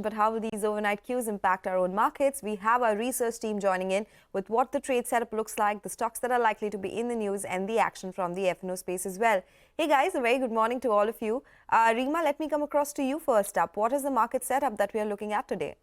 but how will these overnight cues impact our own markets? We have our research team joining in with what the trade setup looks like, the stocks that are likely to be in the news, and the action from the F&O space as well. Hey guys, a very good morning to all of you. Reema, let me come across to you first up. What is the market setup that we are looking at today?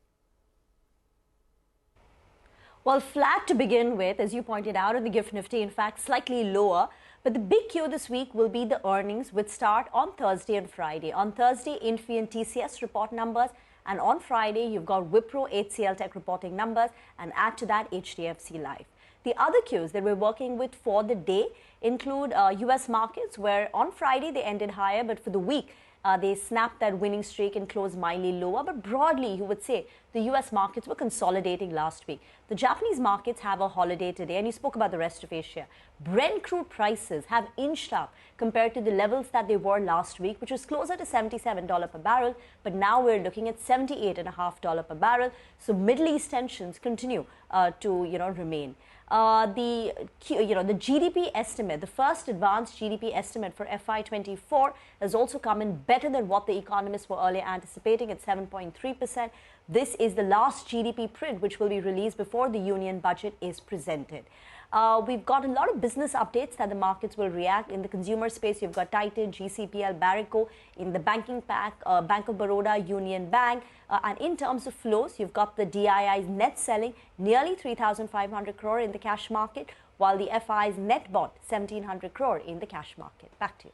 Well, flat to begin with, as you pointed out, in the GIFT Nifty, in fact, slightly lower. But the big cue this week will be the earnings, which start on Thursday and Friday. On Thursday, Infi and TCS report numbers. And on Friday, you've got Wipro, HCL Tech reporting numbers. And add to that, HDFC Life. The other cues that we're working with for the day include US markets, where on Friday they ended higher, but for the week, they snapped that winning streak and closed mildly lower. But broadly, you would say the US markets were consolidating last week. The Japanese markets have a holiday today, and you spoke about the rest of Asia. Brent crude prices have inched up compared to the levels that they were last week, which was closer to $77 per barrel. But now we're looking at $78.50 per barrel. So Middle East tensions continue to remain. The GDP estimate, the first advanced GDP estimate for FY24 has also come in better than what the economists were earlier anticipating at 7.3%. This is the last GDP print which will be released before the union budget is presented. We've got a lot of business updates that the markets will react. In the consumer space, you've got Titan, GCPL, Barrico. In the banking pack, Bank of Baroda, Union Bank. And in terms of flows, you've got the DII's net selling nearly 3,500 crore in the cash market, while the FI's net bought 1,700 crore in the cash market. Back to you.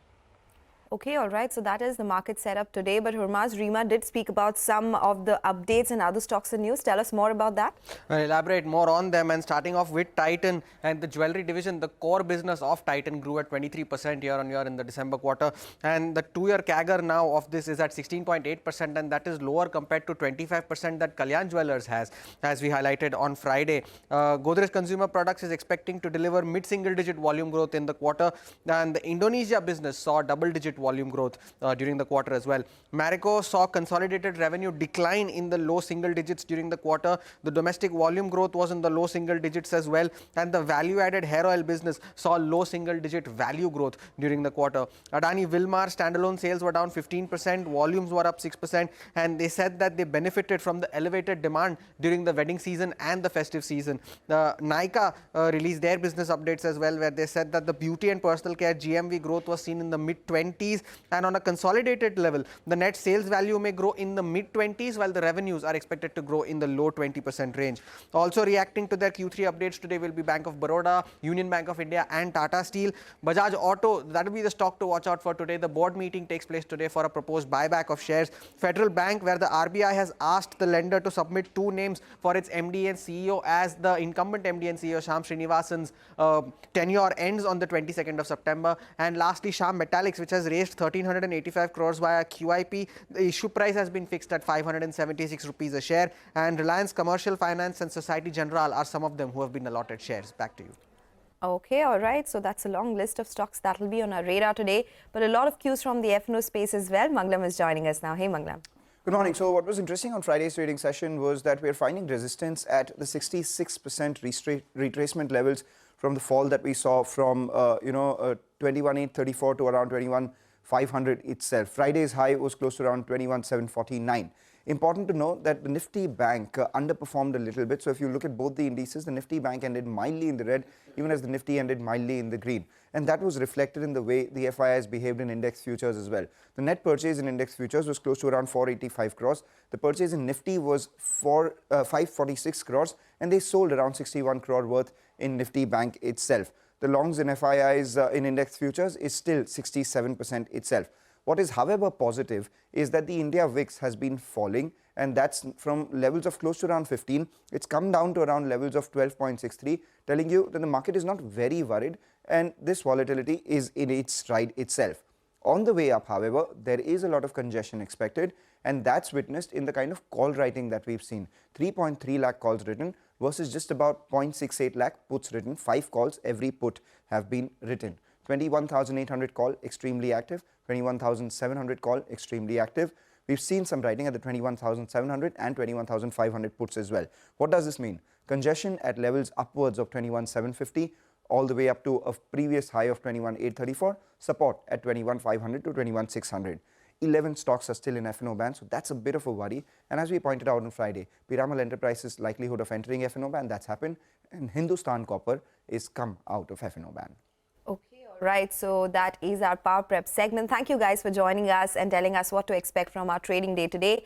Okay, all right. So that is the market setup today. But Hurmaz, Reema did speak about some of the updates and other stocks and news. Tell us more about that. I'll elaborate more on them, and starting off with Titan and the jewelry division. The core business of Titan grew at 23% year on year in the December quarter, and the 2-year CAGR now of this is at 16.8%, and that is lower compared to 25% that Kalyan Jewellers has, as we highlighted on Friday. Godrej Consumer Products is expecting to deliver mid-single-digit volume growth in the quarter, and the Indonesia business saw double-digit volume growth during the quarter as well. Marico saw consolidated revenue decline in the low single digits during the quarter. The domestic volume growth was in the low single digits as well, and the value-added hair oil business saw low single-digit value growth during the quarter. Adani Wilmar standalone sales were down 15%, volumes were up 6%, and they said that they benefited from the elevated demand during the wedding season and the festive season. Nykaa released their business updates as well, where they said that the beauty and personal care GMV growth was seen in the mid-20s, and on a consolidated level, the net sales value may grow in the mid-20s, while the revenues are expected to grow in the low 20% range. Also reacting to their Q3 updates today will be Bank of Baroda, Union Bank of India and Tata Steel. Bajaj Auto, that will be the stock to watch out for today. The board meeting takes place today for a proposed buyback of shares. Federal Bank, where the RBI has asked the lender to submit 2 names for its MD and CEO, as the incumbent MD and CEO Shyam Srinivasan's tenure ends on the 22nd of September. And lastly, Shyam Metallics, which has raised 1,385 crores via QIP. The issue price has been fixed at 576 rupees a share, and Reliance Commercial Finance and Society General are some of them who have been allotted shares. Back to you. Okay, all right. So that's a long list of stocks that will be on our radar today, but a lot of cues from the F&O space as well. Manglam is joining us now. Hey, Manglam. Good morning. So what was interesting on Friday's trading session was that we're finding resistance at the 66% retracement levels from the fall that we saw from 21,834 to around 21,500 itself. Friday's high was close to around 21,749. Important to note that the Nifty Bank underperformed a little bit. So if you look at both the indices, the Nifty Bank ended mildly in the red, even as the Nifty ended mildly in the green. And that was reflected in the way the FIIs behaved in index futures as well. The net purchase in index futures was close to around 485 crores. The purchase in Nifty was 546 crores, and they sold around 61 crore worth in Nifty Bank itself. The longs in FIIs in index futures is still 67% itself. What is, however, positive is that the India VIX has been falling, and that's from levels of close to around 15. It's come down to around levels of 12.63, telling you that the market is not very worried, and this volatility is in its stride itself. On the way up, however, there is a lot of congestion expected, and that's witnessed in the kind of call writing that we've seen. 3.3 lakh calls written versus just about 0.68 lakh puts written. 5 calls every put have been written. 21,800 call, extremely active. 21,700 call, extremely active. We've seen some writing at the 21,700 and 21,500 puts as well. What does this mean? Congestion at levels upwards of 21,750 all the way up to a previous high of 21,834, support at 21,500 to 21,600. 11 stocks are still in F&O ban, so that's a bit of a worry. And as we pointed out on Friday, Piramal Enterprises' likelihood of entering F&O ban, that's happened, and Hindustan Copper is come out of F&O ban. Okay, all right. So that is our Power Prep segment. Thank you guys for joining us and telling us what to expect from our trading day today.